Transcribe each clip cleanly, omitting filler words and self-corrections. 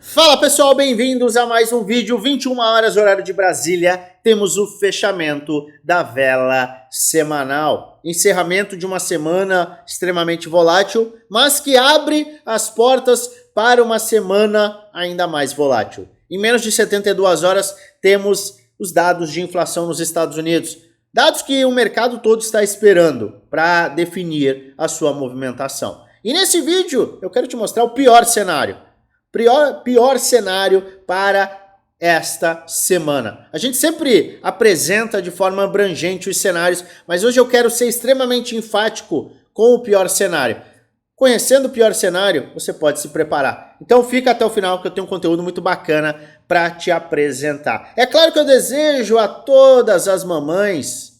Fala pessoal, bem-vindos a mais um vídeo, 21 horas horário de Brasília, temos o fechamento da vela semanal, encerramento de uma semana extremamente volátil, mas que abre as portas para uma semana ainda mais volátil. Em menos de 72 horas temos os dados de inflação nos Estados Unidos, dados que o mercado todo está esperando para definir a sua movimentação. E nesse vídeo eu quero te mostrar o pior cenário. Pior cenário para esta semana. A gente sempre apresenta de forma abrangente os cenários, mas hoje eu quero ser extremamente enfático com o pior cenário. Conhecendo o pior cenário, você pode se preparar. Então fica até o final que eu tenho um conteúdo muito bacana para te apresentar. É claro que eu desejo a todas as mamães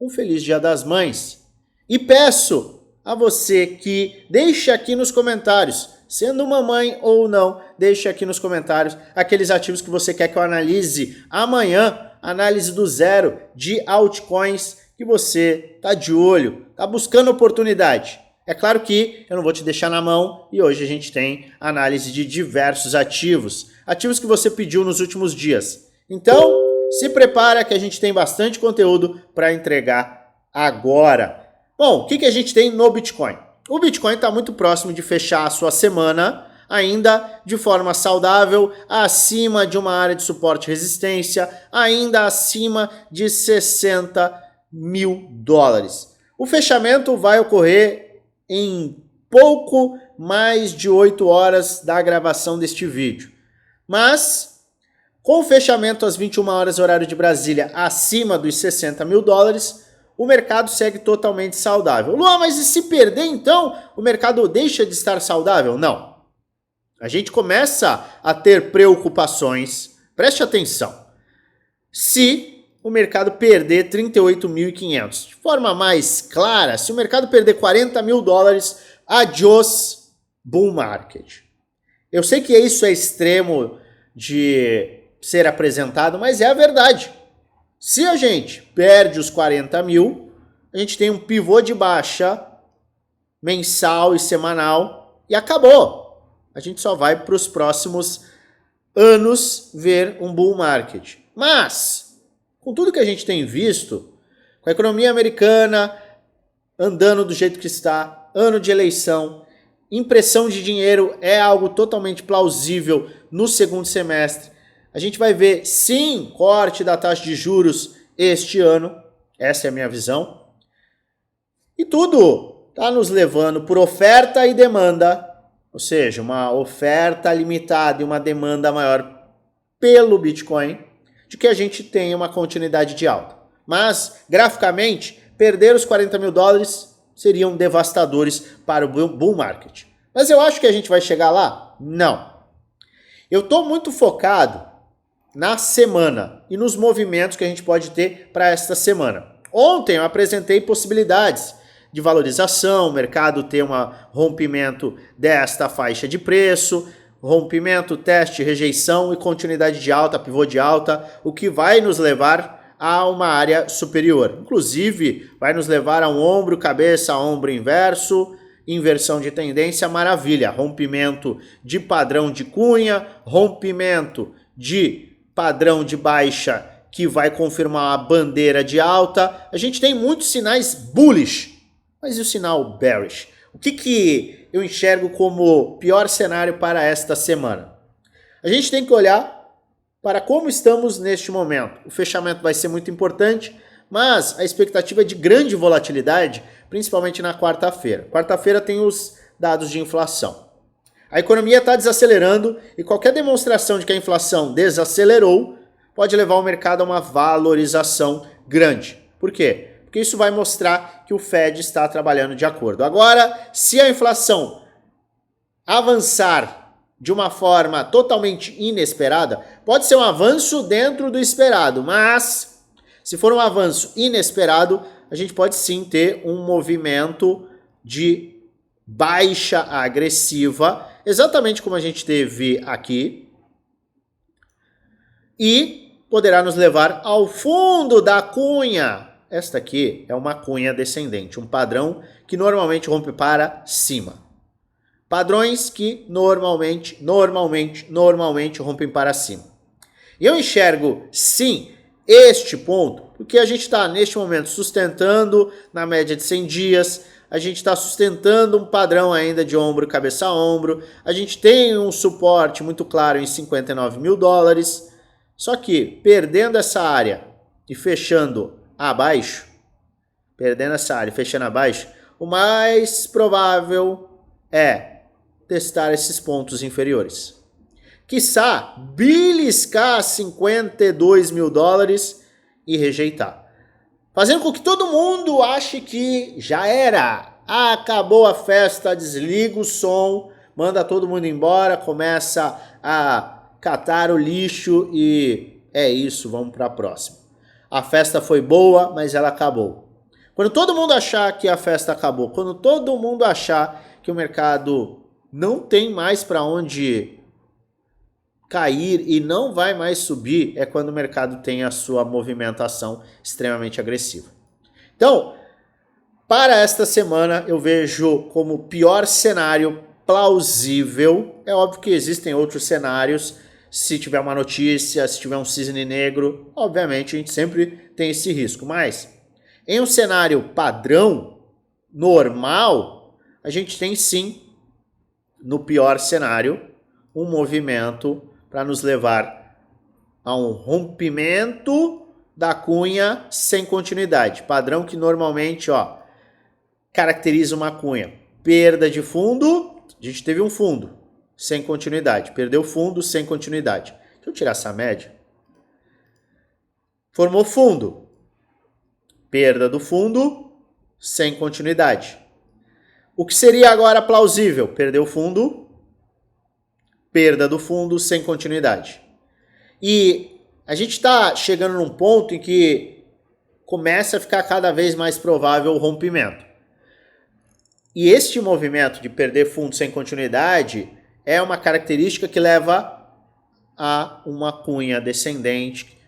um feliz Dia das Mães. E peço a você que deixe aqui nos comentários, sendo mamãe ou não, deixe aqui nos comentários aqueles ativos que você quer que eu analise amanhã, análise do zero de altcoins que você está de olho, está buscando oportunidade. É claro que eu não vou te deixar na mão e hoje a gente tem análise de diversos ativos, ativos que você pediu nos últimos dias. Então, se prepara que a gente tem bastante conteúdo para entregar agora. Bom, o que a gente tem no Bitcoin? O Bitcoin está muito próximo de fechar a sua semana, ainda de forma saudável, acima de uma área de suporte e resistência, ainda acima de 60 mil dólares. O fechamento vai ocorrer em pouco mais de 8 horas da gravação deste vídeo. Mas, com o fechamento às 21 horas horário de Brasília acima dos 60 mil dólares, o mercado segue totalmente saudável. Luan, mas e se perder então, o mercado deixa de estar saudável? Não. A gente começa a ter preocupações, preste atenção, se o mercado perder 38.500. De forma mais clara, se o mercado perder 40 mil dólares, adiós bull market. Eu sei que isso é extremo de ser apresentado, mas é a verdade. Se a gente perde os 40 mil, a gente tem um pivô de baixa mensal e semanal e acabou. A gente só vai para os próximos anos ver um bull market. Mas, com tudo que a gente tem visto, com a economia americana andando do jeito que está, ano de eleição, impressão de dinheiro é algo totalmente plausível no segundo semestre. A gente vai ver, sim, corte da taxa de juros este ano. Essa é a minha visão. E tudo está nos levando por oferta e demanda, ou seja, uma oferta limitada e uma demanda maior pelo Bitcoin, de que a gente tenha uma continuidade de alta. Mas, graficamente, perder os 40 mil dólares seriam devastadores para o bull market. Mas eu acho que a gente vai chegar lá? Não. Eu estou muito focado na semana e nos movimentos que a gente pode ter para esta semana. Ontem eu apresentei possibilidades de valorização, o mercado ter um rompimento desta faixa de preço, rompimento, teste, rejeição e continuidade de alta, pivô de alta, o que vai nos levar a uma área superior. Inclusive, vai nos levar a um ombro, cabeça, ombro inverso, inversão de tendência, maravilha. Rompimento de padrão de cunha, rompimento de padrão de baixa que vai confirmar a bandeira de alta. A gente tem muitos sinais bullish, mas e o sinal bearish? O que eu enxergo como pior cenário para esta semana? A gente tem que olhar para como estamos neste momento. O fechamento vai ser muito importante, mas a expectativa é de grande volatilidade, principalmente na quarta-feira. Quarta-feira tem os dados de inflação. A economia está desacelerando e qualquer demonstração de que a inflação desacelerou pode levar o mercado a uma valorização grande. Por quê? Porque isso vai mostrar que o Fed está trabalhando de acordo. Agora, se a inflação avançar de uma forma totalmente inesperada, pode ser um avanço dentro do esperado, mas se for um avanço inesperado, a gente pode sim ter um movimento de baixa agressiva, exatamente como a gente teve aqui, e poderá nos levar ao fundo da cunha. Esta aqui é uma cunha descendente, um padrão que normalmente rompe para cima. Padrões que normalmente rompem para cima. E eu enxergo, sim, este ponto, porque a gente está, neste momento, sustentando na média de 100 dias, a gente está sustentando um padrão ainda de ombro, cabeça a ombro, a gente tem um suporte muito claro em 59 mil dólares, só que perdendo essa área e fechando abaixo, o mais provável é testar esses pontos inferiores. Quiçá beliscar 52 mil dólares e rejeitar. Fazendo com que todo mundo ache que já era. Acabou a festa, desliga o som, manda todo mundo embora, começa a catar o lixo e é isso, vamos para a próxima. A festa foi boa, mas ela acabou. Quando todo mundo achar que a festa acabou, quando todo mundo achar que o mercado não tem mais para onde cair e não vai mais subir, é quando o mercado tem a sua movimentação extremamente agressiva. Então, para esta semana eu vejo como pior cenário plausível. É óbvio que existem outros cenários, se tiver uma notícia, se tiver um cisne negro, obviamente a gente sempre tem esse risco, mas em um cenário padrão, normal, a gente tem sim, no pior cenário, um movimento para nos levar a um rompimento da cunha sem continuidade. Padrão que normalmente, caracteriza uma cunha. Perda de fundo, a gente teve um fundo sem continuidade. Perdeu fundo sem continuidade. Deixa eu tirar essa média. Formou fundo. Perda do fundo sem continuidade. O que seria agora plausível? Perdeu fundo. Perda do fundo sem continuidade. E a gente está chegando num ponto em que começa a ficar cada vez mais provável o rompimento. E este movimento de perder fundo sem continuidade é uma característica que leva a uma cunha descendente,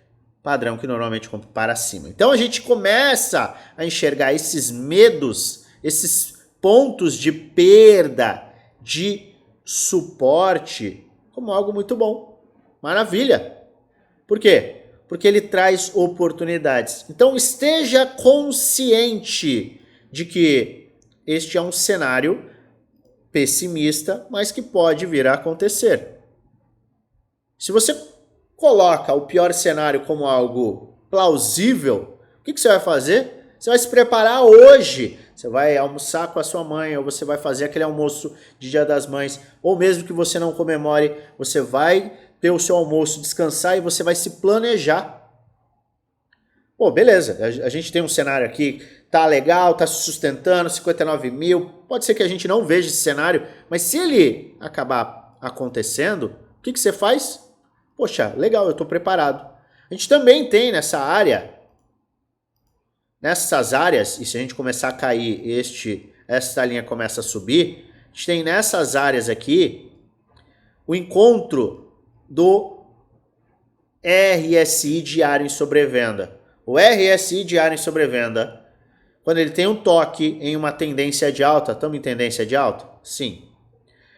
padrão que normalmente rompe para cima. Então a gente começa a enxergar esses medos, esses pontos de perda, de suporte como algo muito bom. Maravilha. Por quê? Porque ele traz oportunidades. Então esteja consciente de que este é um cenário pessimista, mas que pode vir a acontecer. Se você coloca o pior cenário como algo plausível, o que você vai fazer? Você vai se preparar hoje. Você vai almoçar com a sua mãe, ou você vai fazer aquele almoço de Dia das Mães, ou mesmo que você não comemore, você vai ter o seu almoço, descansar e você vai se planejar. Pô, beleza, a gente tem um cenário aqui, tá legal, tá se sustentando, 59 mil, pode ser que a gente não veja esse cenário, mas se ele acabar acontecendo, o que você faz? Poxa, legal, eu tô preparado. A gente também tem nessa área, nessas áreas, e se a gente começar a cair, essa linha começa a subir, a gente tem nessas áreas aqui o encontro do RSI diário em sobrevenda. O RSI diário em sobrevenda, quando ele tem um toque em uma tendência de alta, estamos em tendência de alta? Sim.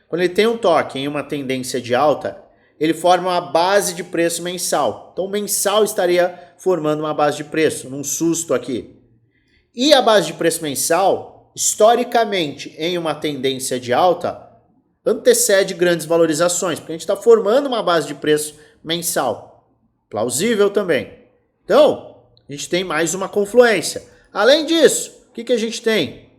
Quando ele tem um toque em uma tendência de alta, ele forma uma base de preço mensal. Então, o mensal estaria formando uma base de preço, num susto aqui. E a base de preço mensal, historicamente, em uma tendência de alta, antecede grandes valorizações, porque a gente está formando uma base de preço mensal. Plausível também. Então, a gente tem mais uma confluência. Além disso, o que a gente tem?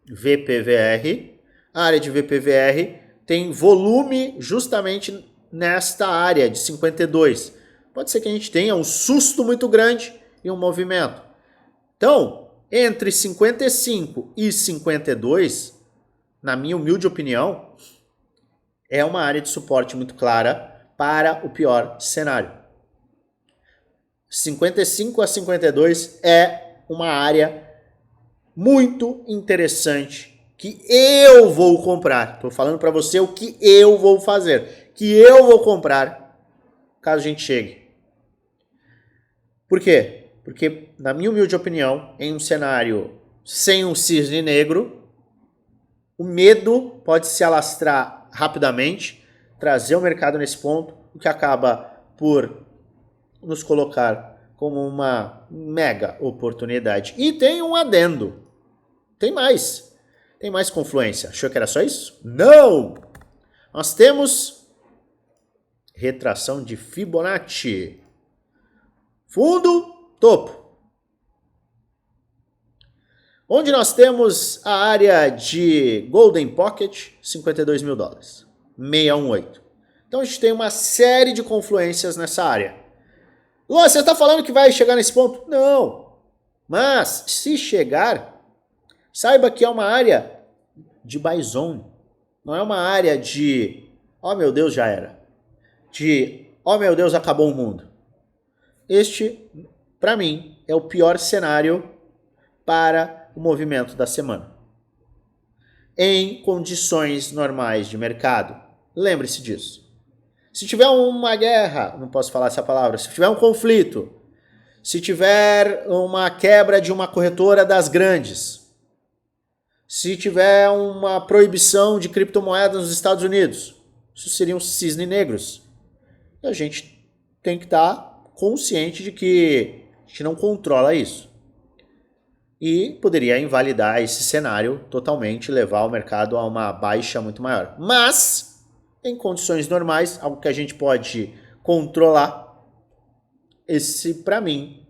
VPVR. A área de VPVR tem volume justamente nesta área de 52. Pode ser que a gente tenha um susto muito grande e um movimento. Então, entre 55 e 52, na minha humilde opinião, é uma área de suporte muito clara para o pior cenário. 55 a 52 é uma área muito interessante que eu vou comprar. Estou falando para você o que eu vou fazer, que eu vou comprar caso a gente chegue. Por quê? Porque, na minha humilde opinião, em um cenário sem um cisne negro, O medo pode se alastrar rapidamente, trazer o mercado nesse ponto, o que acaba por nos colocar como uma mega oportunidade. E tem um adendo. Tem mais. Tem mais confluência. Achou que era só isso? Não! Nós temos retração de Fibonacci. Fundo, topo. Onde nós temos a área de Golden Pocket, $52 mil. 618. Então a gente tem uma série de confluências nessa área. Luan, você está falando que vai chegar nesse ponto? Não. Mas, se chegar, saiba que é uma área de buy zone. Não é uma área de, oh meu Deus, já era. De, oh meu Deus, acabou o mundo. Este, para mim, é o pior cenário para o movimento da semana. Em condições normais de mercado. Lembre-se disso. Se tiver uma guerra, não posso falar essa palavra, se tiver um conflito, se tiver uma quebra de uma corretora das grandes, se tiver uma proibição de criptomoedas nos Estados Unidos, isso seriam cisnes negros. E a gente tem que estar consciente de que a gente não controla isso. E poderia invalidar esse cenário totalmente, levar o mercado a uma baixa muito maior. Mas, em condições normais, algo que a gente pode controlar, esse, para mim,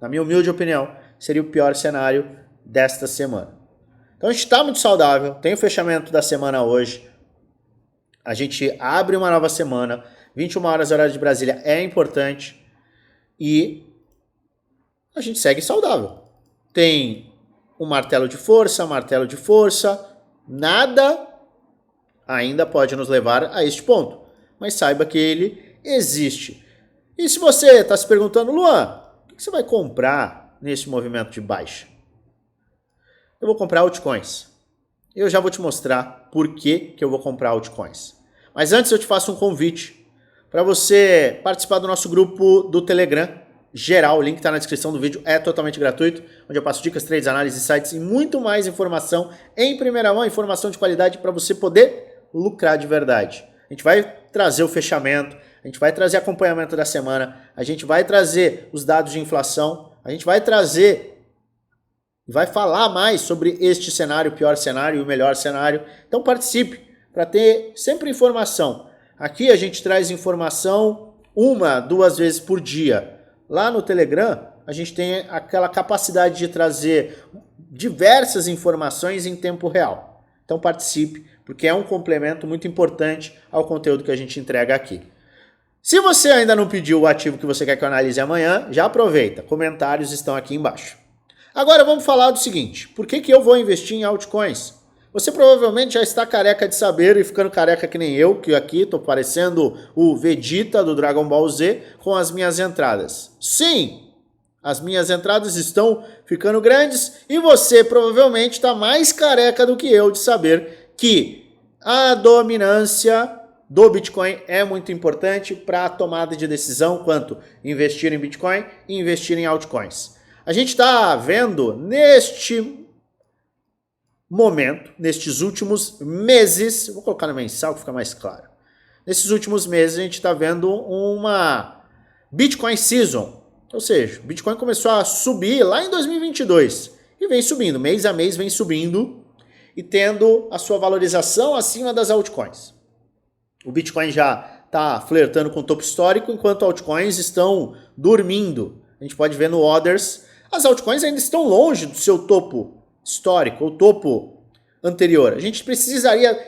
na minha humilde opinião, seria o pior cenário desta semana. Então a gente está muito saudável, tem o fechamento da semana hoje, a gente abre uma nova semana, 21 horas horário de Brasília é importante e a gente segue saudável. Tem um martelo de força, nada ainda pode nos levar a este ponto, mas saiba que ele existe. E se você está se perguntando, Luan, o que você vai comprar nesse movimento de baixa? Eu vou comprar altcoins. Eu já vou te mostrar por que eu vou comprar altcoins. Mas antes eu te faço um convite para você participar do nosso grupo do Telegram geral. O link está na descrição do vídeo, é totalmente gratuito, onde eu passo dicas, trades, análises, sites e muito mais informação em primeira mão, informação de qualidade para você poder lucrar de verdade. A gente vai trazer o fechamento, a gente vai trazer acompanhamento da semana, a gente vai trazer os dados de inflação, a gente vai trazer e vai falar mais sobre este cenário, o pior cenário e o melhor cenário. Então participe para ter sempre informação. Aqui a gente traz informação 1-2 vezes por dia. Lá no Telegram a gente tem aquela capacidade de trazer diversas informações em tempo real. Então participe, porque é um complemento muito importante ao conteúdo que a gente entrega aqui. Se você ainda não pediu o ativo que você quer que eu analise amanhã, já aproveita. Comentários estão aqui embaixo. Agora vamos falar do seguinte, por que eu vou investir em altcoins? Você provavelmente já está careca de saber e ficando careca que nem eu, que aqui estou parecendo o Vegeta do Dragon Ball Z com as minhas entradas. Sim, as minhas entradas estão ficando grandes e você provavelmente está mais careca do que eu de saber que a dominância do Bitcoin é muito importante para a tomada de decisão quanto investir em Bitcoin e investir em altcoins. A gente está vendo neste momento, nestes últimos meses, vou colocar no mensal que fica mais claro. Nesses últimos meses a gente está vendo uma Bitcoin Season, ou seja, o Bitcoin começou a subir lá em 2022 e vem subindo, mês a mês vem subindo e tendo a sua valorização acima das altcoins. O Bitcoin já está flertando com o topo histórico, enquanto altcoins estão dormindo. A gente pode ver no Others, as altcoins ainda estão longe do seu topo histórico, o topo anterior. A gente precisaria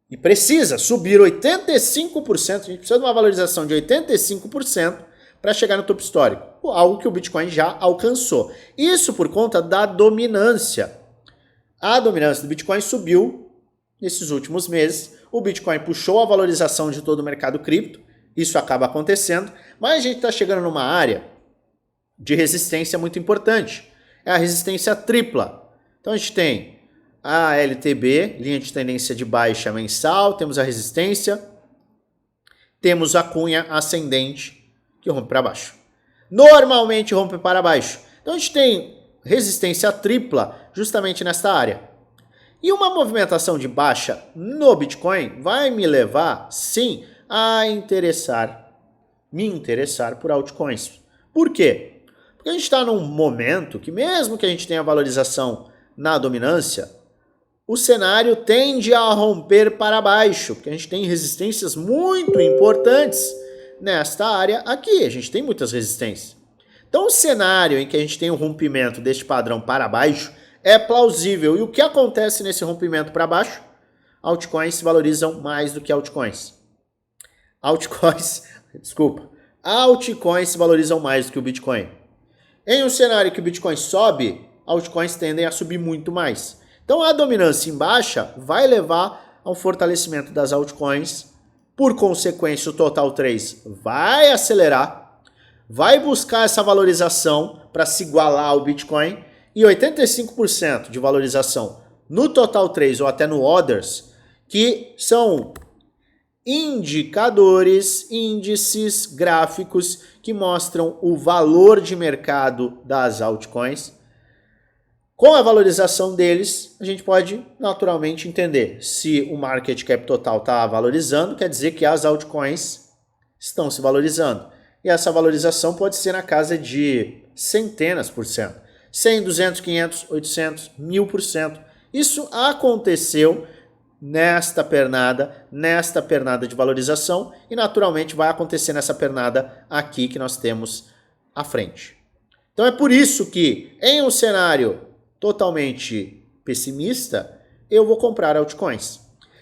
e precisa subir 85%, a gente precisa de uma valorização de 85% para chegar no topo histórico, algo que o Bitcoin já alcançou. Isso por conta da dominância. A dominância do Bitcoin subiu nesses últimos meses, o Bitcoin puxou a valorização de todo o mercado cripto, isso acaba acontecendo, mas a gente está chegando numa área de resistência muito importante. É a resistência tripla. Então a gente tem a LTB, linha de tendência de baixa mensal, temos a resistência, temos a cunha ascendente que rompe para baixo. Normalmente rompe para baixo. Então a gente tem resistência tripla justamente nesta área. E uma movimentação de baixa no Bitcoin vai me levar, sim, a me interessar por altcoins. Por quê? Porque a gente está num momento que mesmo que a gente tenha valorização na dominância, o cenário tende a romper para baixo, porque a gente tem resistências muito importantes nesta área aqui. A gente tem muitas resistências. Então, o cenário em que a gente tem um rompimento deste padrão para baixo é plausível. E o que acontece nesse rompimento para baixo? Altcoins se valorizam mais do que altcoins. Altcoins se valorizam mais do que o Bitcoin. Em um cenário que o Bitcoin sobe, altcoins tendem a subir muito mais. Então, a dominância em baixa vai levar ao fortalecimento das altcoins. Por consequência, o Total 3 vai acelerar, vai buscar essa valorização para se igualar ao Bitcoin. E 85% de valorização no Total 3 ou até no Others, que são indicadores, índices gráficos que mostram o valor de mercado das altcoins. Com a valorização deles, a gente pode naturalmente entender se o market cap total está valorizando, quer dizer que as altcoins estão se valorizando. E essa valorização pode ser na casa de centenas por cento. 100, 200, 500, 800, 1000%. Isso aconteceu nesta pernada de valorização e naturalmente vai acontecer nessa pernada aqui que nós temos à frente. Então é por isso que em um cenário totalmente pessimista, eu vou comprar altcoins.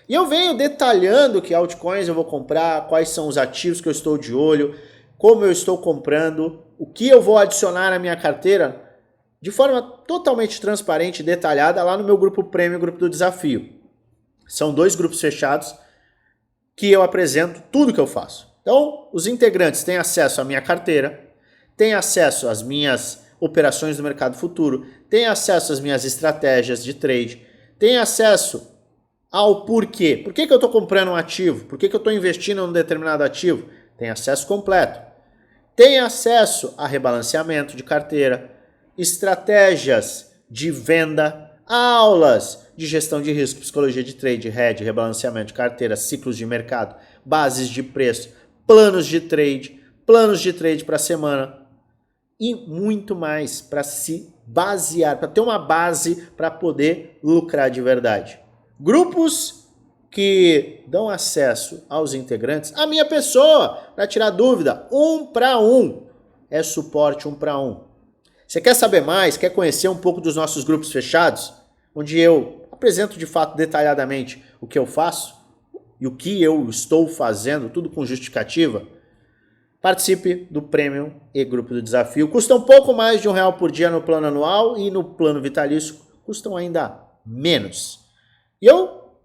E eu venho detalhando que altcoins eu vou comprar, quais são os ativos que eu estou de olho, como eu estou comprando, o que eu vou adicionar à minha carteira, de forma totalmente transparente e detalhada lá no meu grupo Premium, Grupo do Desafio. São 2 grupos fechados que eu apresento tudo que eu faço. Então, os integrantes têm acesso à minha carteira, têm acesso às minhas operações no mercado futuro, têm acesso às minhas estratégias de trade, têm acesso ao porquê. Por que eu estou comprando um ativo? Por que eu estou investindo em um determinado ativo? Tem acesso completo. Tem acesso a rebalanceamento de carteira, estratégias de venda, aulas de gestão de risco, psicologia de trade, hedge, rebalanceamento de carteira, ciclos de mercado, bases de preço, planos de trade para a semana e muito mais para se basear, para ter uma base para poder lucrar de verdade. Grupos que dão acesso aos integrantes, a minha pessoa, para tirar dúvida, 1 para 1, é suporte 1 para 1. Você quer saber mais, quer conhecer um pouco dos nossos grupos fechados, onde eu apresento de fato detalhadamente o que eu faço e o que eu estou fazendo, tudo com justificativa? Participe do Premium e Grupo do Desafio. Custa um pouco mais de R$1 por dia no plano anual e no plano vitalício custam ainda menos. E eu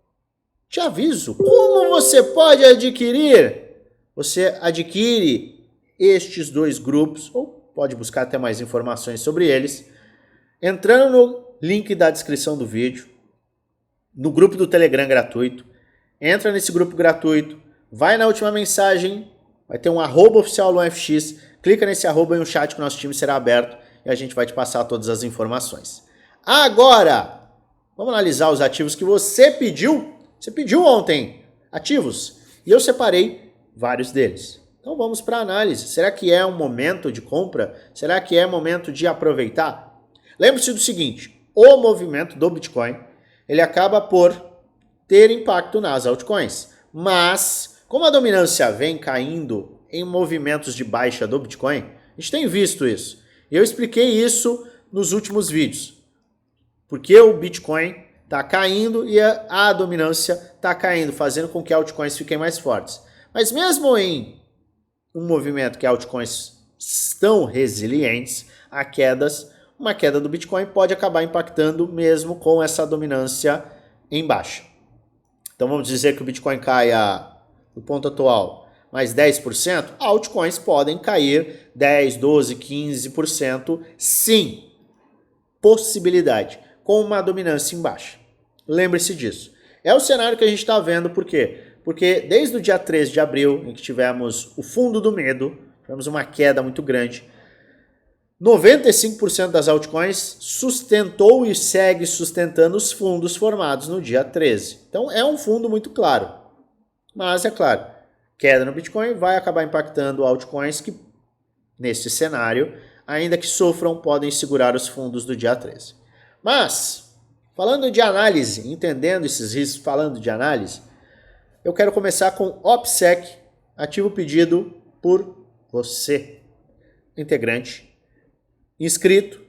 te aviso como você pode adquirir. Você adquire estes 2 grupos, ou pode buscar até mais informações sobre eles, entrando no link da descrição do vídeo, no grupo do Telegram gratuito. Entra nesse grupo gratuito, vai na última mensagem, vai ter um @oficial LuanFX, clica nesse @ e um chat que o nosso time será aberto e a gente vai te passar todas as informações. Agora, vamos analisar os ativos que você pediu. Você pediu ontem ativos e eu separei vários deles. Então vamos para a análise. Será que é um momento de compra? Será que é momento de aproveitar? Lembre-se do seguinte, o movimento do Bitcoin, ele acaba por ter impacto nas altcoins. Mas, como a dominância vem caindo em movimentos de baixa do Bitcoin, a gente tem visto isso. Eu expliquei isso nos últimos vídeos. Porque o Bitcoin está caindo e a dominância está caindo, fazendo com que altcoins fiquem mais fortes. Mas mesmo em um movimento que altcoins estão resilientes a quedas, uma queda do Bitcoin pode acabar impactando mesmo com essa dominância em baixa. Então vamos dizer que o Bitcoin caia no ponto atual mais 10%, altcoins podem cair 10, 12, 15%, sim, possibilidade, com uma dominância em baixa. Lembre-se disso. É o cenário que a gente está vendo, por quê? Porque desde o dia 13 de abril, em que tivemos o fundo do medo, tivemos uma queda muito grande, 95% das altcoins sustentou e segue sustentando os fundos formados no dia 13. Então é um fundo muito claro. Mas é claro, queda no Bitcoin vai acabar impactando altcoins que, nesse cenário, ainda que sofram, podem segurar os fundos do dia 13. Mas, falando de análise, entendendo esses riscos, falando de análise, eu quero começar com OPSEC, ativo pedido por você, integrante, inscrito,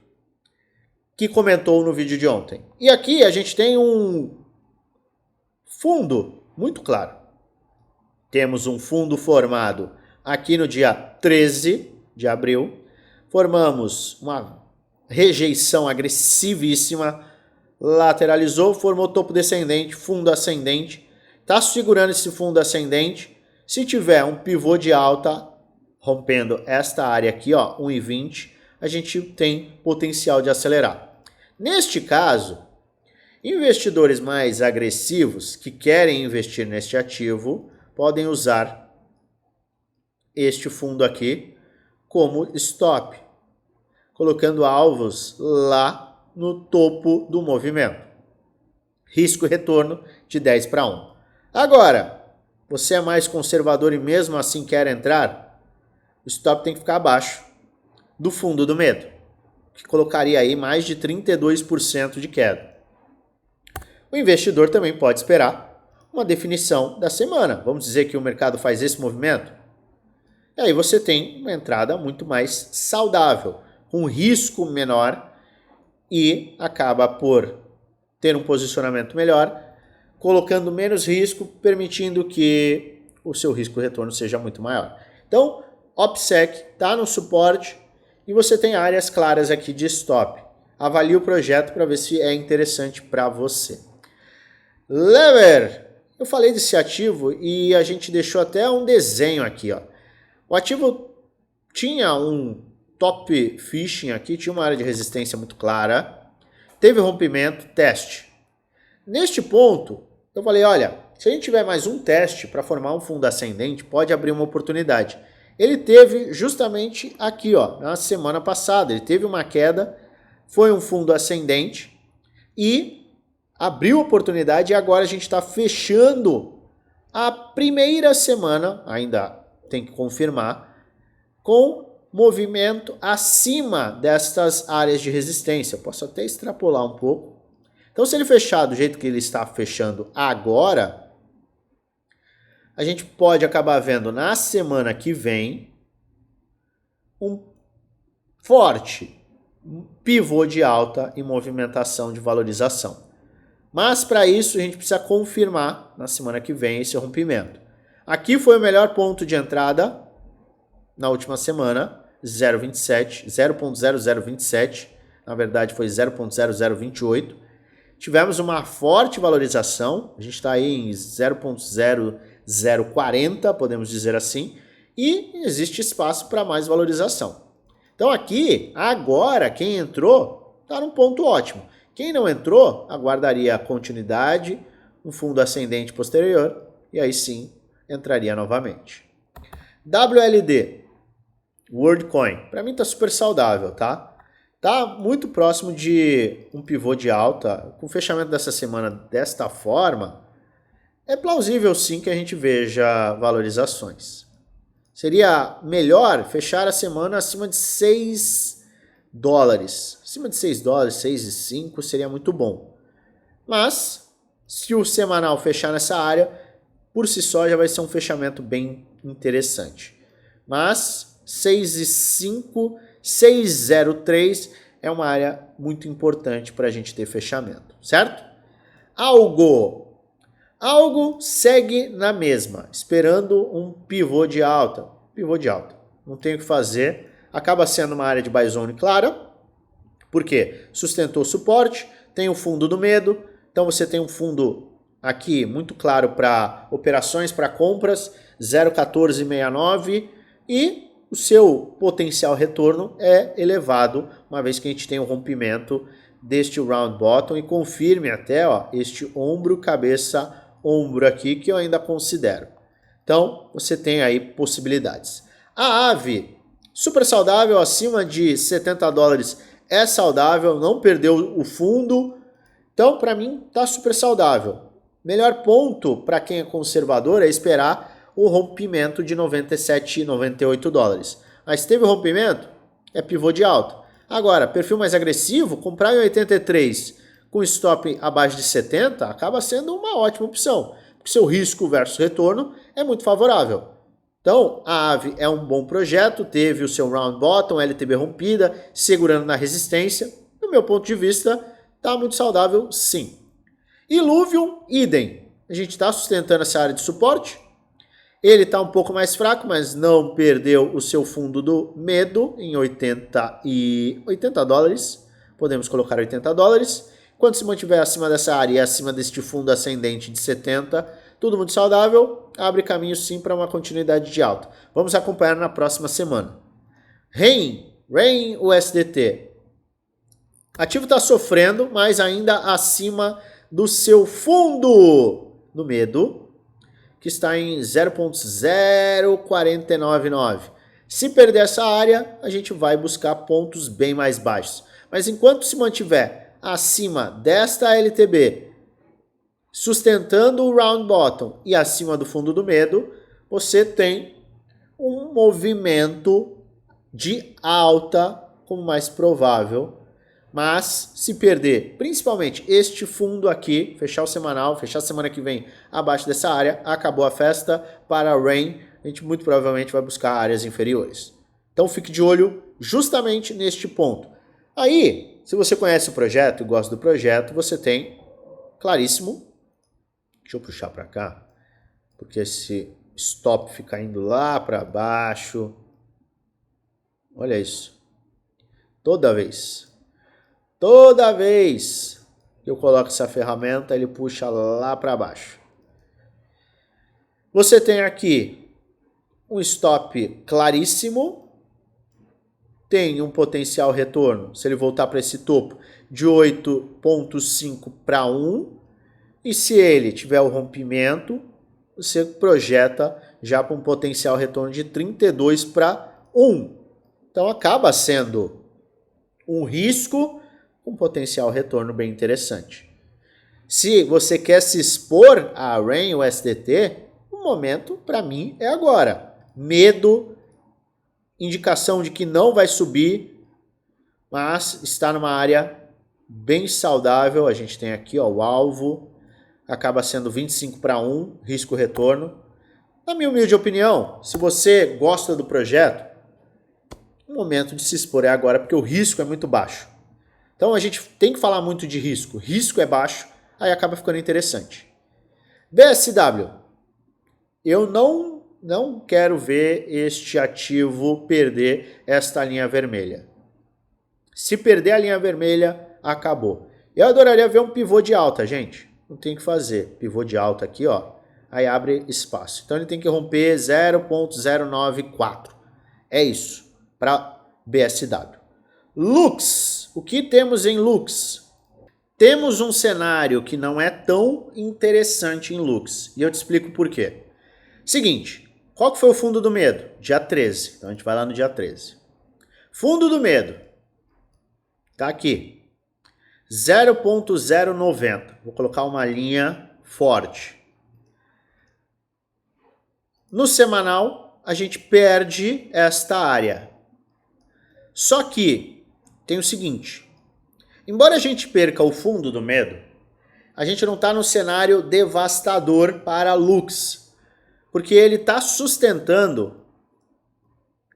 que comentou no vídeo de ontem. E aqui a gente tem um fundo muito claro. Temos um fundo formado aqui no dia 13 de abril. Formamos uma rejeição agressivíssima, lateralizou, formou topo descendente, fundo ascendente. Está segurando esse fundo ascendente. Se tiver um pivô de alta, rompendo esta área aqui, ó, 1,20, a gente tem potencial de acelerar. Neste caso, investidores mais agressivos que querem investir neste ativo podem usar este fundo aqui como stop, colocando alvos lá no topo do movimento. Risco e retorno de 10 para 1. Agora, você é mais conservador e mesmo assim quer entrar? O stop tem que ficar abaixo do fundo do medo, que colocaria aí mais de 32% de queda. O investidor também pode esperar uma definição da semana. Vamos dizer que o mercado faz esse movimento? E aí você tem uma entrada muito mais saudável, com risco menor e acaba por ter um posicionamento melhor, colocando menos risco, permitindo que o seu risco-retorno seja muito maior. Então, OPSEC está no suporte e você tem áreas claras aqui de stop. Avalie o projeto para ver se é interessante para você. Lever, eu falei desse ativo e a gente deixou até um desenho aqui, ó. O ativo tinha um top fishing aqui, tinha uma área de resistência muito clara, teve rompimento, teste. Neste ponto, eu falei, olha, se a gente tiver mais um teste para formar um fundo ascendente, pode abrir uma oportunidade. Ele teve justamente aqui, ó, na semana passada, ele teve uma queda, foi um fundo ascendente e abriu oportunidade e agora a gente está fechando a primeira semana, ainda tem que confirmar, com movimento acima destas áreas de resistência. Posso até extrapolar um pouco. Então, se ele fechar do jeito que ele está fechando agora, a gente pode acabar vendo na semana que vem um forte pivô de alta e movimentação de valorização. Mas para isso a gente precisa confirmar na semana que vem esse rompimento. Aqui foi o melhor ponto de entrada na última semana, 0,0027, na verdade foi 0,0028. Tivemos uma forte valorização, a gente está aí em 0,0040, podemos dizer assim, e existe espaço para mais valorização. Então aqui, agora, quem entrou está num ponto ótimo. Quem não entrou, aguardaria a continuidade, um fundo ascendente posterior, e aí sim entraria novamente. WLD, WorldCoin, para mim está super saudável, tá? Tá muito próximo de um pivô de alta. Com o fechamento dessa semana desta forma, é plausível sim que a gente veja valorizações. Seria melhor fechar a semana acima de 6 dólares. Acima de 6 dólares, 6,5 seria muito bom. Mas, se o semanal fechar nessa área, por si só já vai ser um fechamento bem interessante. Mas 6,5, 6,03 é uma área muito importante para a gente ter fechamento, certo? Algo segue na mesma, esperando um pivô de alta. Não tem o que fazer. Acaba sendo uma área de buy zone clara. Por quê? Sustentou suporte, tem o fundo do medo. Então você tem um fundo aqui muito claro para operações, para compras, 0,1469 e o seu potencial retorno é elevado, uma vez que a gente tem um rompimento deste round bottom e confirme até este ombro, cabeça, ombro aqui, que eu ainda considero. Então, você tem aí possibilidades. A AVE Super saudável, acima de 70 dólares é saudável, não perdeu o fundo. Então, para mim, tá super saudável. Melhor ponto para quem é conservador é esperar o rompimento de 97 e 98 dólares. Mas teve o rompimento, é pivô de alta. Agora, perfil mais agressivo, comprar em 83 com stop abaixo de 70 acaba sendo uma ótima opção, porque seu risco versus retorno é muito favorável. Então, a AVE é um bom projeto, teve o seu round bottom, LTB rompida, segurando na resistência. Do meu ponto de vista, está muito saudável, sim. Illuvium, idem. A gente está sustentando essa área de suporte. Ele está um pouco mais fraco, mas não perdeu o seu fundo do medo em 80 dólares. Podemos colocar 80 dólares. Quando se mantiver acima dessa área e acima deste fundo ascendente de 70, tudo muito saudável, abre caminho sim para uma continuidade de alta. Vamos acompanhar na próxima semana. REIN USDT. Ativo está sofrendo, mas ainda acima do seu fundo no medo, que está em 0.0499. Se perder essa área, a gente vai buscar pontos bem mais baixos. Mas enquanto se mantiver acima desta LTB, sustentando o round bottom e acima do fundo do medo, você tem um movimento de alta como mais provável. Mas se perder, principalmente este fundo aqui, fechar o semanal, fechar a semana que vem abaixo dessa área, acabou a festa para a REIN. A gente muito provavelmente vai buscar áreas inferiores. Então fique de olho justamente neste ponto. Aí, se você conhece o projeto e gosta do projeto, você tem claríssimo. Deixa eu puxar para cá, porque esse stop fica indo lá para baixo. Olha isso. Toda vez que eu coloco essa ferramenta, ele puxa lá para baixo. Você tem aqui um stop claríssimo, tem um potencial retorno, se ele voltar para esse topo, de 8,5 para 1, e se ele tiver o rompimento, você projeta já para um potencial retorno de 32 para 1. Então acaba sendo um risco com potencial retorno bem interessante. Se você quer se expor a REIN USDT, o momento para mim é agora. Medo, indicação de que não vai subir, mas está numa área bem saudável. A gente tem aqui o alvo, acaba sendo 25 para 1, risco-retorno. Na minha humilde opinião, se você gosta do projeto, o momento de se expor é agora, porque o risco é muito baixo. Então a gente tem que falar muito de risco. Risco é baixo, aí acaba ficando interessante. BSW. Eu não quero ver este ativo perder esta linha vermelha. Se perder a linha vermelha, acabou. Eu adoraria ver um pivô de alta, gente. Não tem o que fazer. Pivô de alta aqui, ó. Aí abre espaço. Então ele tem que romper 0.094. É isso para BSW. Lux. O que temos em Lux? Temos um cenário que não é tão interessante em Lux. E eu te explico por quê. Seguinte, qual que foi o fundo do medo? Dia 13. Então a gente vai lá no dia 13. Fundo do medo. Tá aqui. 0.090. Vou colocar uma linha forte. No semanal, a gente perde esta área. Só que tem o seguinte, embora a gente perca o fundo do medo, a gente não está no cenário devastador para Lux, porque ele está sustentando,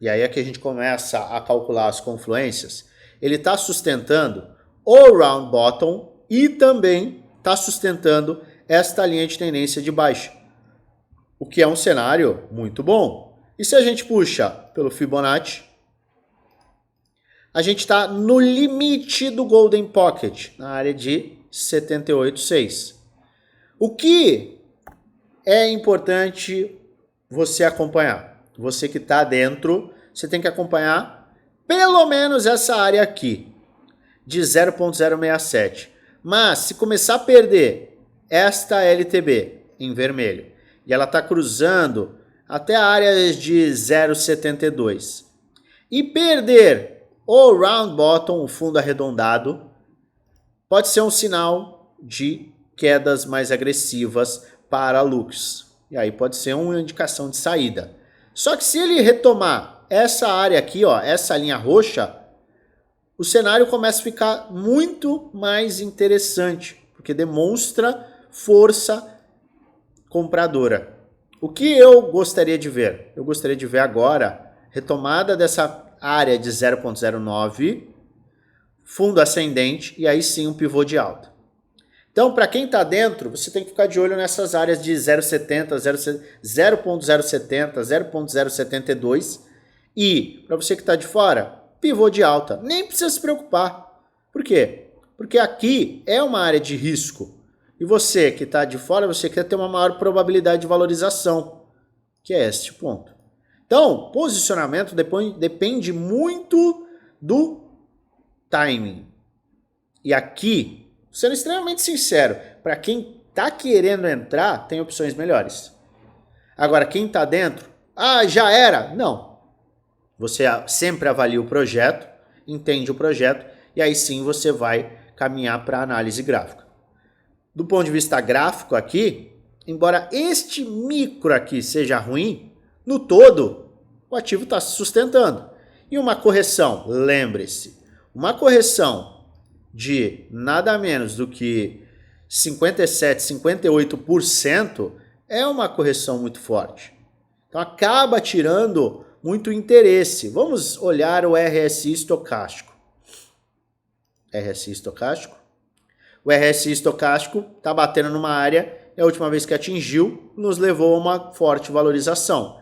e aí é que a gente começa a calcular as confluências, ele está sustentando o round bottom e também está sustentando esta linha de tendência de baixa, o que é um cenário muito bom. E se a gente puxa pelo Fibonacci, a gente está no limite do Golden Pocket, na área de 78,6. O que é importante você acompanhar? Você que está dentro, você tem que acompanhar pelo menos essa área aqui, de 0.067. Mas se começar a perder esta LTB em vermelho, e ela está cruzando até áreas de 0,72, e perder o round bottom, o fundo arredondado, pode ser um sinal de quedas mais agressivas para Lux. E aí pode ser uma indicação de saída. Só que se ele retomar essa área aqui, ó, essa linha roxa, o cenário começa a ficar muito mais interessante, porque demonstra força compradora. O que eu gostaria de ver? Eu gostaria de ver agora retomada dessa área de 0,09, fundo ascendente e aí sim um pivô de alta. Então, para quem está dentro, você tem que ficar de olho nessas áreas de 0,70, 0,070, 0,072 e, para você que está de fora, pivô de alta. Nem precisa se preocupar. Por quê? Porque aqui é uma área de risco. E você que está de fora, você quer ter uma maior probabilidade de valorização, que é este ponto. Então, posicionamento depende muito do timing. E aqui, sendo extremamente sincero, para quem está querendo entrar, tem opções melhores. Agora, quem está dentro, já era? Não. Você sempre avalia o projeto, entende o projeto, e aí sim você vai caminhar para a análise gráfica. Do ponto de vista gráfico aqui, embora este micro aqui seja ruim, no todo, o ativo está se sustentando. E uma correção, lembre-se, uma correção de nada menos do que 57%, 58% é uma correção muito forte. Então acaba tirando muito interesse. Vamos olhar o RSI estocástico. RSI estocástico. O RSI estocástico está batendo numa área e a última vez que atingiu nos levou a uma forte valorização.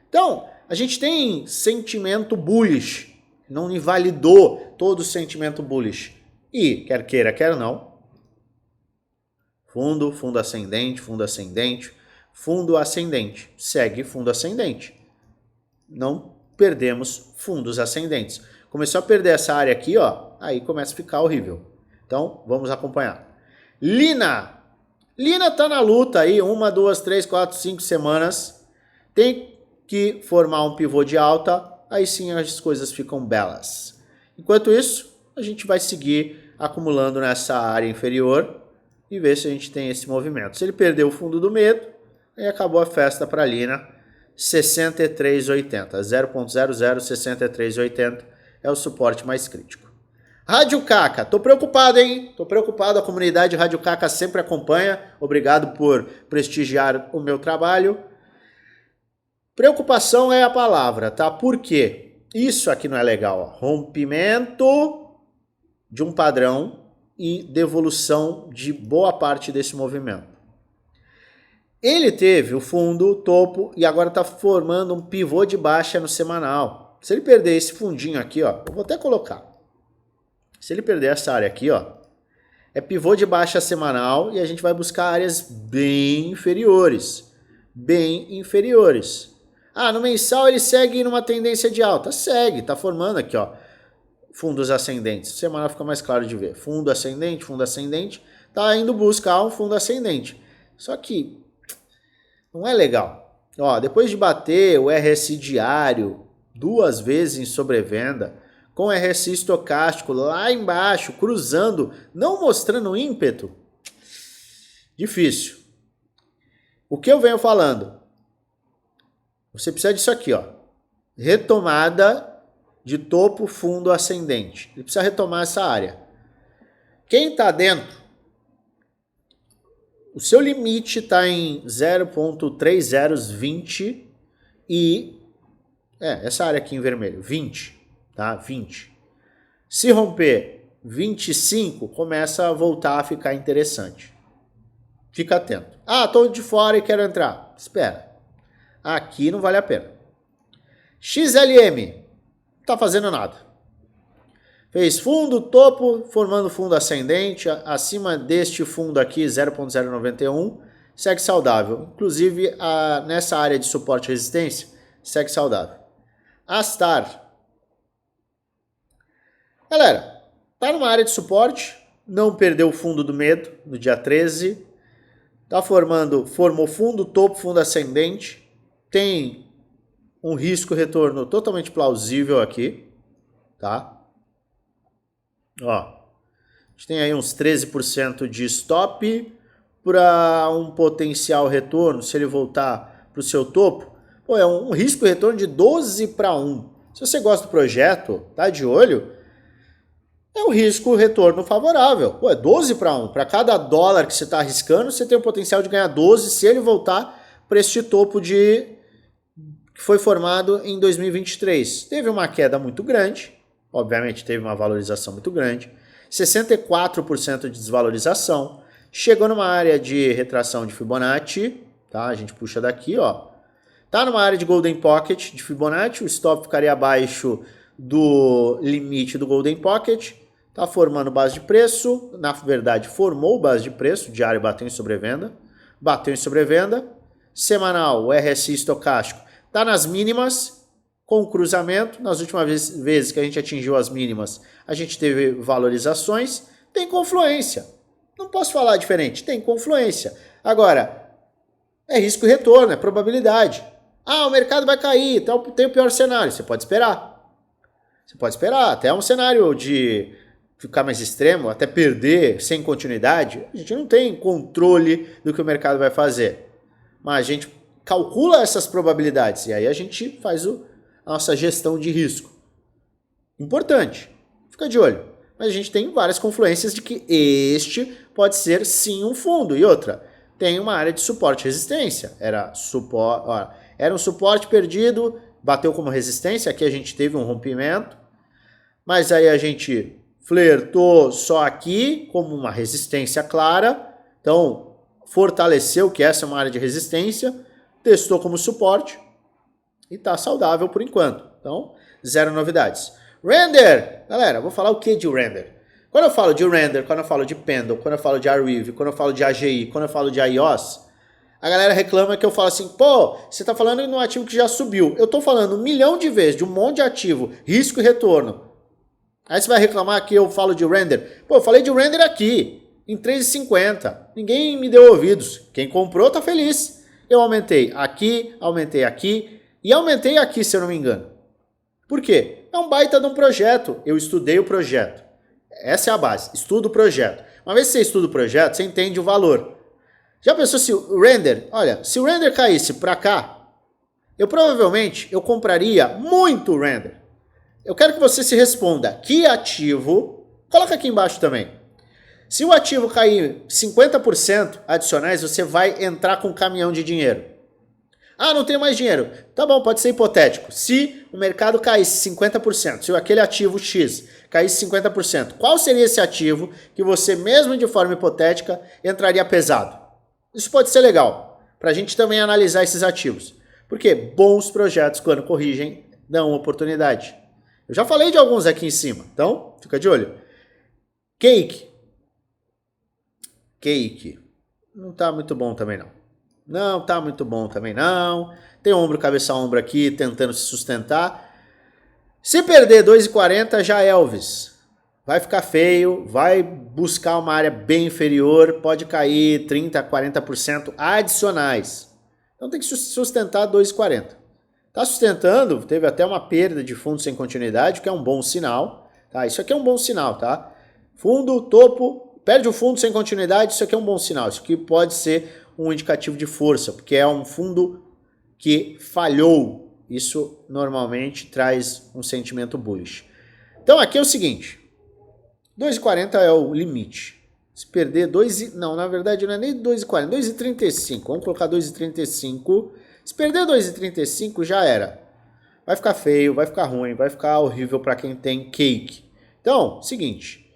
Então, a gente tem sentimento bullish, não invalidou todo o sentimento bullish. E, quer queira, quer não, fundo ascendente, fundo ascendente, segue fundo ascendente. Não perdemos fundos ascendentes. Começou a perder essa área aqui, ó, aí começa a ficar horrível. Então, vamos acompanhar. Lina tá na luta aí, 1, 2, 3, 4, 5 semanas. Tem que formar um pivô de alta, aí sim as coisas ficam belas. Enquanto isso, a gente vai seguir acumulando nessa área inferior e ver se a gente tem esse movimento. Se ele perdeu o fundo do medo, aí acabou a festa para a Lina. 63,80. 0,006380 é o suporte mais crítico. Rádio Caca, tô preocupado, hein? Tô preocupado, a comunidade Rádio Caca sempre acompanha. Obrigado por prestigiar o meu trabalho. Preocupação é a palavra, tá? Por quê? Isso aqui não é legal, ó. Rompimento de um padrão e devolução de boa parte desse movimento. Ele teve o fundo, o topo e agora está formando um pivô de baixa no semanal. Se ele perder esse fundinho aqui, ó, eu vou até colocar. Se ele perder essa área aqui, ó, é pivô de baixa semanal e a gente vai buscar áreas bem inferiores. Bem inferiores. No mensal ele segue numa tendência de alta. Segue, tá formando aqui, ó, fundos ascendentes. Semanal fica mais claro de ver. Fundo ascendente, tá indo buscar um fundo ascendente. Só que não é legal. Ó, depois de bater o RSI diário 2 vezes em sobrevenda, com o RSI estocástico lá embaixo, cruzando, não mostrando ímpeto, difícil. O que eu venho falando? Você precisa disso aqui, ó. Retomada de topo, fundo ascendente. Ele precisa retomar essa área. Quem está dentro, o seu limite está em 0,3020 e essa área aqui em vermelho, 20. Tá? 20. Se romper 25, começa a voltar a ficar interessante. Fica atento. Estou de fora e quero entrar. Espera. Aqui não vale a pena. XLM. Não tá fazendo nada. Fez fundo, topo, formando fundo ascendente. Acima deste fundo aqui, 0,091. Segue saudável. Inclusive, nessa área de suporte e resistência, segue saudável. Astar. Galera, tá numa área de suporte, não perdeu o fundo do medo no dia 13, formou fundo, topo, fundo ascendente, tem um risco-retorno totalmente plausível aqui, tá? Ó, a gente tem aí uns 13% de stop para um potencial retorno, se ele voltar para o seu topo, pô, é um risco-retorno de 12-1. Se você gosta do projeto, tá de olho, é um risco-retorno favorável. Pô, é 12-1. Para cada dólar que você está arriscando, você tem o potencial de ganhar 12 se ele voltar para este topo que foi formado em 2023. Teve uma queda muito grande, obviamente teve uma valorização muito grande, 64% de desvalorização, chegou numa área de retração de Fibonacci, tá? A gente puxa daqui, ó. Tá numa área de Golden Pocket de Fibonacci, o stop ficaria abaixo do limite do Golden Pocket, tá formando base de preço, na verdade formou base de preço, diário bateu em sobrevenda, semanal, o RSI estocástico tá nas mínimas, com cruzamento, nas últimas vezes que a gente atingiu as mínimas, a gente teve valorizações, tem confluência, não posso falar diferente, tem confluência. Agora, é risco e retorno, é probabilidade. Ah, o mercado vai cair, tem o pior cenário. Você pode esperar. Até um cenário de ficar mais extremo, até perder sem continuidade. A gente não tem controle do que o mercado vai fazer. Mas a gente calcula essas probabilidades e aí a gente faz a nossa gestão de risco. Importante. Fica de olho. Mas a gente tem várias confluências de que este pode ser sim um fundo. E outra, tem uma área de suporte e resistência. Era um suporte perdido, bateu como resistência, aqui a gente teve um rompimento, mas aí a gente flertou só aqui como uma resistência clara, então fortaleceu que essa é uma área de resistência, testou como suporte e está saudável por enquanto. Então, zero novidades. Render! Galera, vou falar o que de render? Quando eu falo de render, quando eu falo de Pendle, quando eu falo de Arweave, quando eu falo de AGI, quando eu falo de IOS, a galera reclama que eu falo assim, pô, você tá falando de um ativo que já subiu. Eu tô falando 1 milhão de vezes de um monte de ativo, risco e retorno. Aí você vai reclamar que eu falo de render. Pô, eu falei de render aqui, em 3,50. Ninguém me deu ouvidos. Quem comprou tá feliz. Eu aumentei aqui e aumentei aqui, se eu não me engano. Por quê? É um baita de um projeto. Eu estudei o projeto. Essa é a base. Estuda o projeto. Uma vez que você estuda o projeto, você entende o valor. Já pensou se o render, olha, se o render caísse para cá, eu compraria muito render. Eu quero que você se responda, que ativo, coloca aqui embaixo também. Se o ativo cair 50% adicionais, você vai entrar com um caminhão de dinheiro. Ah, não tenho mais dinheiro. Tá bom, pode ser hipotético. Se o mercado caísse 50%, se aquele ativo X caísse 50%, qual seria esse ativo que você, mesmo de forma hipotética, entraria pesado? Isso pode ser legal, para a gente também analisar esses ativos. Porque bons projetos, quando corrigem, dão oportunidade. Eu já falei de alguns aqui em cima, então fica de olho. Cake. Não tá muito bom também não. Tem ombro, cabeça, ombro aqui, tentando se sustentar. Se perder 2,40 já é Elvis. Vai ficar feio, vai buscar uma área bem inferior, pode cair 30%, 40% adicionais. Então tem que sustentar 2,40. Está sustentando, teve até uma perda de fundo sem continuidade, que é um bom sinal. Tá? Isso aqui é um bom sinal, tá? Fundo, topo, perde o fundo sem continuidade, isso aqui é um bom sinal. Isso aqui pode ser um indicativo de força, porque é um fundo que falhou. Isso normalmente traz um sentimento bullish. Então aqui é o seguinte, 2,40 é o limite. Se perder 2, não, na verdade não é nem 2,40, 2,35. Vamos colocar 2,35. Se perder 2,35 já era. Vai ficar feio, vai ficar ruim, vai ficar horrível para quem tem cake. Então, seguinte,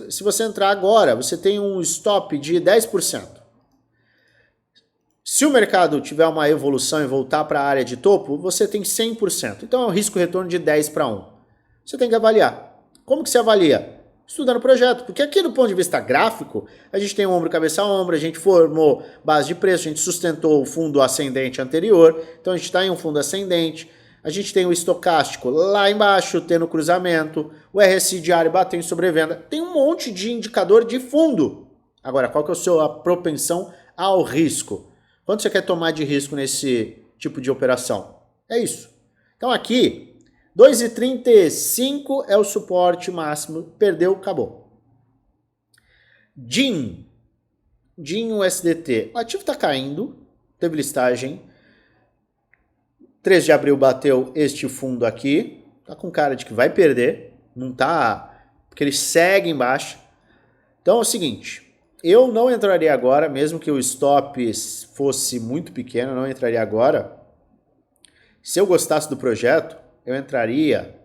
se você entrar agora, você tem um stop de 10%. Se o mercado tiver uma evolução e voltar para a área de topo, você tem 100%. Então é um risco-retorno de 10-1. Você tem que avaliar. Como que se avalia? Estudando o projeto. Porque aqui do ponto de vista gráfico, a gente tem ombro, cabeça, ombro, a gente formou base de preço, a gente sustentou o fundo ascendente anterior, então a gente está em um fundo ascendente, a gente tem o estocástico lá embaixo, tendo cruzamento, o RSI diário batendo em sobrevenda, tem um monte de indicador de fundo. Agora, qual que é a sua propensão ao risco? Quanto você quer tomar de risco nesse tipo de operação? É isso. Então aqui, 2,35 é o suporte máximo. Perdeu, acabou. DIN USDT. O ativo está caindo. Teve listagem. 3 de abril bateu este fundo aqui. Tá com cara de que vai perder. Não tá... Porque ele segue embaixo. Então é o seguinte. Eu não entraria agora, mesmo que o stop fosse muito pequeno, eu não entraria agora. Se eu gostasse do projeto, eu entraria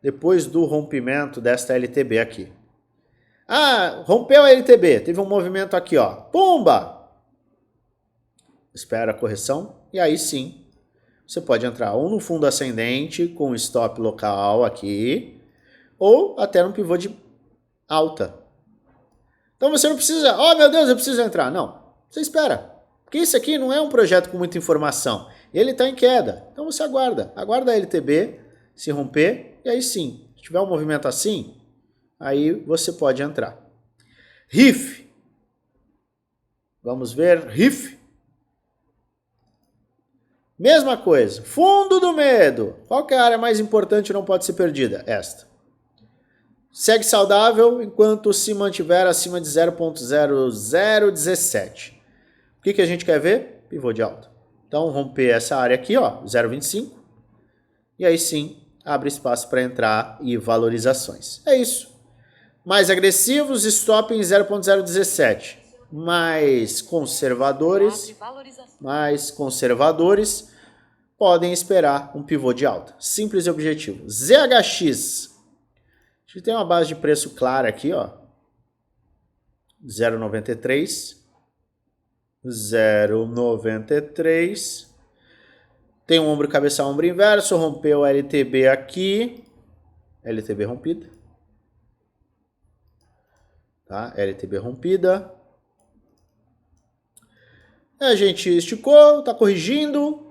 depois do rompimento desta LTB aqui. Ah, rompeu a LTB, teve um movimento aqui, ó. Pumba! Espera a correção e aí sim, você pode entrar ou no fundo ascendente com stop local aqui, ou até no pivô de alta. Então você não precisa, oh meu Deus, eu preciso entrar. Não, você espera. Porque isso aqui não é um projeto com muita informação. Ele está em queda. Então você aguarda. Aguarda a LTB se romper e aí sim, se tiver um movimento assim, aí você pode entrar. RIF. Vamos ver, RIF. Mesma coisa. Fundo do medo. Qual que é a área mais importante e não pode ser perdida? Esta. Segue saudável enquanto se mantiver acima de 0.0017. O que a gente quer ver? Pivô de alta. Então, romper essa área aqui, ó, 0,25. E aí sim, abre espaço para entrar e valorizações. É isso. Mais agressivos, stop em 0.017. Mais conservadores podem esperar um pivô de alta. Simples e objetivo. ZHX. A gente tem uma base de preço clara aqui, ó. 0,93. 0,93. Tem um ombro cabeça ombro inverso. Rompeu a LTB aqui. LTB rompida. Tá? LTB rompida. A gente esticou, tá corrigindo.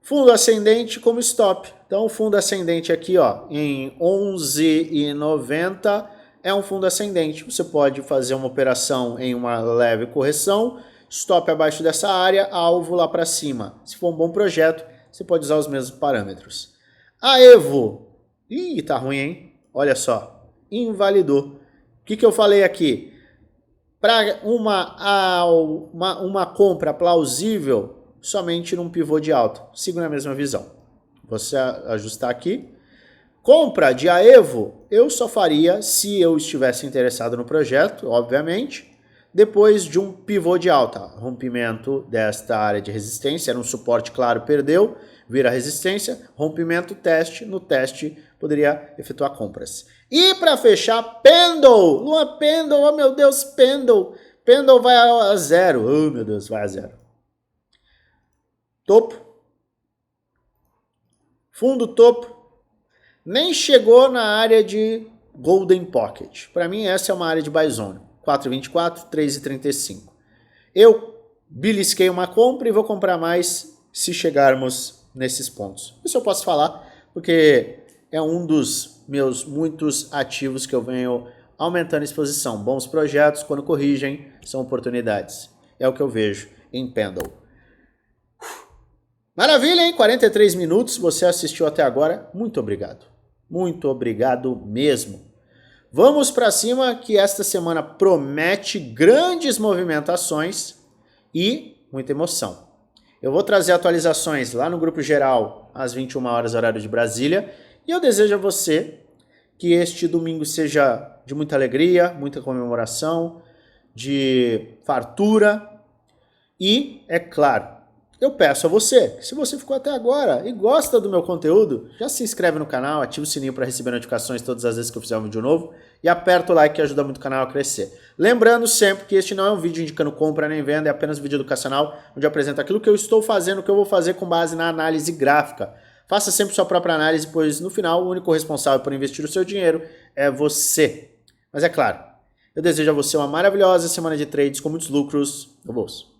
Fundo ascendente como stop. Então, o fundo ascendente aqui, ó, em 11,90 é um fundo ascendente. Você pode fazer uma operação em uma leve correção, stop abaixo dessa área, alvo lá para cima. Se for um bom projeto, você pode usar os mesmos parâmetros. A Evo. Ih, tá ruim, hein? Olha só. Invalidou. O que eu falei aqui? Para uma compra plausível, somente num pivô de alta. Sigo na mesma visão. Você ajustar aqui. Compra de Aevo, eu só faria se eu estivesse interessado no projeto, obviamente, depois de um pivô de alta. Rompimento desta área de resistência, era um suporte claro, perdeu, vira resistência, rompimento, teste, no teste poderia efetuar compras. E para fechar, Pendle, Lua Pendle, oh meu Deus, Pendle vai a zero, oh meu Deus, vai a zero. Topo, fundo topo, nem chegou na área de Golden Pocket. Para mim essa é uma área de buy zone, 4,24, 3,35. Eu belisquei uma compra e vou comprar mais se chegarmos nesses pontos. Isso eu posso falar porque é um dos meus muitos ativos que eu venho aumentando a exposição. Bons projetos, quando corrigem, são oportunidades. É o que eu vejo em Pendle. Maravilha, hein? 43 minutos, você assistiu até agora. Muito obrigado. Muito obrigado mesmo. Vamos para cima que esta semana promete grandes movimentações e muita emoção. Eu vou trazer atualizações lá no grupo geral às 21 horas horário de Brasília e eu desejo a você que este domingo seja de muita alegria, muita comemoração, de fartura e, é claro, eu peço a você, se você ficou até agora e gosta do meu conteúdo, já se inscreve no canal, ativa o sininho para receber notificações todas as vezes que eu fizer um vídeo novo e aperta o like que ajuda muito o canal a crescer. Lembrando sempre que este não é um vídeo indicando compra nem venda, é apenas um vídeo educacional onde eu apresento aquilo que eu estou fazendo, o que eu vou fazer com base na análise gráfica. Faça sempre sua própria análise, pois no final o único responsável por investir o seu dinheiro é você. Mas é claro, eu desejo a você uma maravilhosa semana de trades com muitos lucros no bolso.